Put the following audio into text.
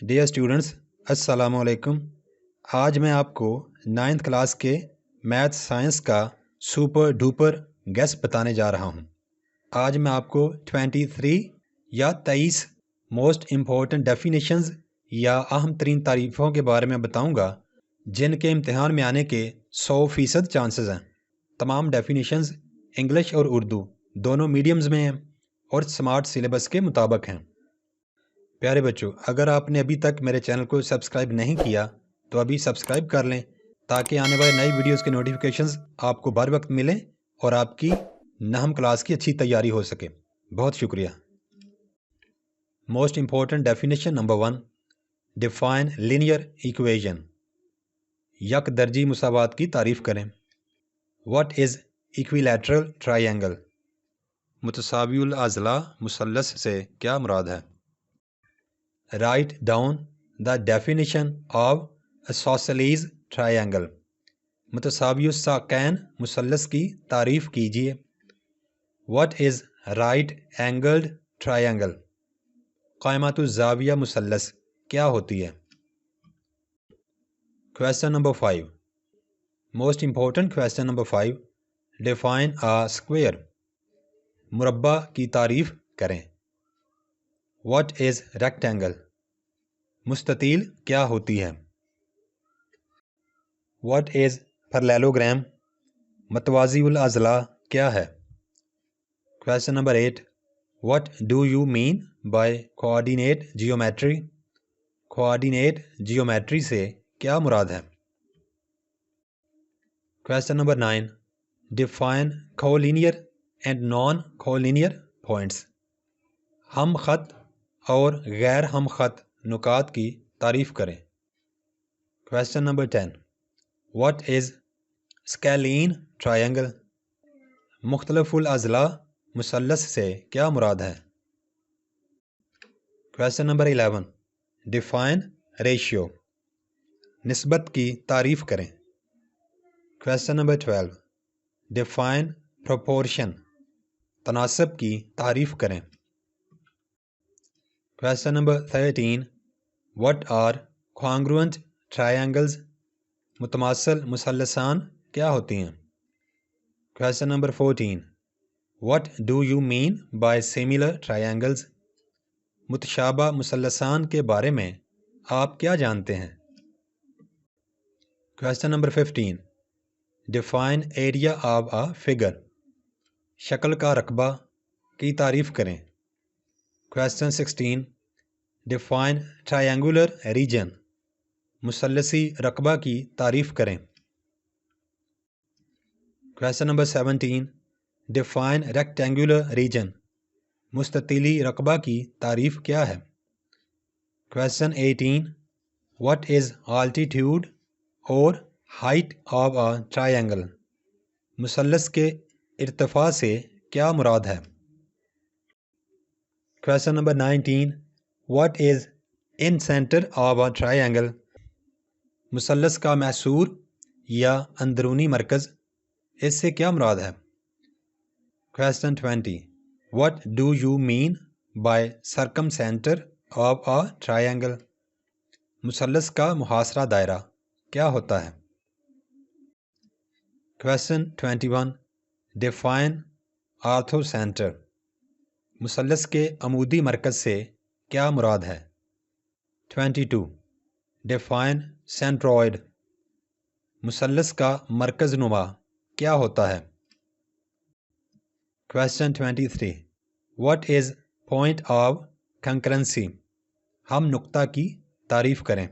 Dear students, السلام علیکم۔ آج میں آپ کو 9th کلاس کے میتھ سائنس کا سپر ڈوپر گیس بتانے جا رہا ہوں۔ آج میں آپ کو 23 موسٹ امپورٹنٹ ڈیفینیشنز یا اہم ترین تعریفوں کے بارے میں بتاؤں گا جن کے امتحان میں آنے کے 100% چانسز ہیں۔ تمام ڈیفینیشنز انگلش اور اردو دونوں میڈیمز میں ہیں اور سمارٹ سلیبس کے مطابق ہیں۔ پیارے بچوں، اگر آپ نے ابھی تک میرے چینل کو سبسکرائب نہیں کیا تو ابھی سبسکرائب کر لیں تاکہ آنے والے نئی ویڈیوز کے نوٹیفیکیشنز آپ کو بر وقت ملیں اور آپ کی 9 کلاس کی اچھی تیاری ہو سکے۔ بہت شکریہ۔ Most important definition number 1، define linear equation. یک درجی مساوات کی تعریف کریں۔ What is equilateral triangle? متساوی الاضلاع مثلث سے کیا مراد ہے؟ Write down the definition of isosceles triangle۔ متساوی الساقین مثلث کی تعریف کیجیے۔ What is right angled triangle؟ قائمۃ الزاویہ مثلث کیا ہوتی ہے؟ Question number 5، most important question number 5، define a square۔ مربع کی تعریف کریں۔ What is rectangle؟ مستطیل کیا ہوتی ہے؟ What is parallelogram؟ متوازی الاضلاع کیا ہے؟ Question number 8، What do you mean by coordinate geometry؟ coordinate geometry سے کیا مراد ہے؟ Question number 9، define collinear and non-collinear points۔ ہم خط اور غیر ہم خط نقاط کی تعریف کریں۔ Question number 10، What is scalene triangle؟ مختلف الاضلاع مثلث سے کیا مراد ہے؟ Question number 11، define ratio۔ نسبت کی تعریف کریں۔ Question number 12، define proportion۔ تناسب کی تعریف کریں۔ Question number 13، What are congruent triangles؟ متماثل مثلثان کیا ہوتی ہیں؟ Question number 14، What do you mean by similar triangles؟ متشابہ مثلثان کے بارے میں آپ کیا جانتے ہیں؟ Question number 15، define area of a figure۔ شکل کا رقبہ کی تعریف کریں۔ Question 16، define triangular region۔ مثلثی رقبہ کی تعریف کریں۔ Question number 17، define rectangular region۔ مستطیلی رقبہ کی تعریف کیا ہے؟ Question 18، What is altitude اور height of a triangle؟ مثلث کے ارتفاع سے کیا مراد ہے؟ Question number 19، What is in center of a triangle؟ مثلث کا محصور یا اندرونی مرکز، اس سے کیا مراد ہے؟ Question 20، What do you mean by circumcenter of a triangle؟ مثلث کا محاصرہ دائرہ کیا ہوتا ہے؟ Question 21، define orthocenter۔ مثلث کے عمودی مرکز سے کیا مراد ہے؟ 22، define centroid۔ مثلث کا مرکز نما کیا ہوتا ہے؟ Question 23، What is point of concurrency؟ ہم نقطہ کی تعریف کریں۔